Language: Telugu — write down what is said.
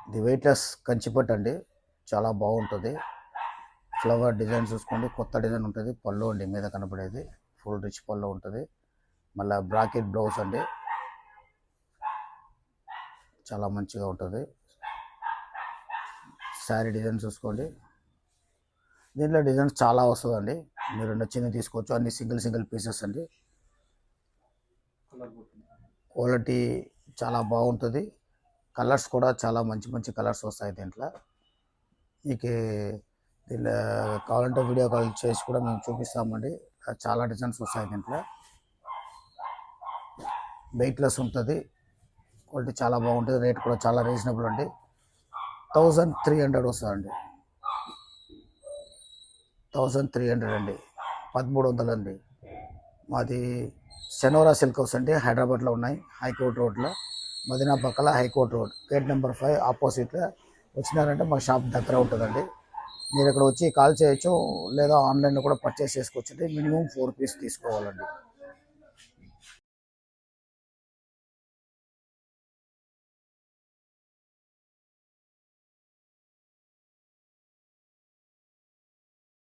ఇది వెయిట్లెస్ కంచిపట్టు అండి, చాలా బాగుంటుంది. ఫ్లవర్ డిజైన్ చూసుకోండి, కొత్త డిజైన్ ఉంటుంది. పళ్ళు అండి మీద కనపడేది ఫుల్ రిచ్ పళ్ళు ఉంటుంది. మళ్ళీ బ్రాకెట్ బ్లౌజ్ అండి, చాలా మంచిగా ఉంటుంది. శారీ డిజైన్ చూసుకోండి, దీంట్లో డిజైన్స్ చాలా వస్తుందండి. మీరు నచ్చింది తీసుకోవచ్చు. అన్ని సింగిల్ పీసెస్ అండి. క్వాలిటీ చాలా బాగుంటుంది. కలర్స్ కూడా చాలా మంచి కలర్స్ వస్తాయి దీంట్లో. మీకు దీనిలో కావాలంటే వీడియో కాల్ చేసి కూడా మేము చూపిస్తామండి. చాలా డిజైన్స్ వస్తాయి దీంట్లో. వెయిట్లెస్ ఉంటుంది, క్వాలిటీ చాలా బాగుంటుంది. రేట్ కూడా చాలా రీజనబుల్ అండి. 1300 వస్తుందండి. 1300 అండి, 1300 అండి. మాది శనోరా సిల్క్ హౌస్ అండి, హైదరాబాద్లో ఉన్నాయి. హైకోర్ట్ రోడ్లో, మదీనా పక్కల హైకోర్ట్ రోడ్, గేట్ నెంబర్ 5 ఆపోజిట్లో వచ్చినారంటే మా షాప్ దగ్గర ఉంటుందండి. మీరు ఇక్కడ వచ్చి కాల్ చేయొచ్చు, లేదా ఆన్లైన్లో కూడా పర్చేస్ చేసుకోవచ్చు. మినిమం 4 పీస్ తీసుకోవాలండి.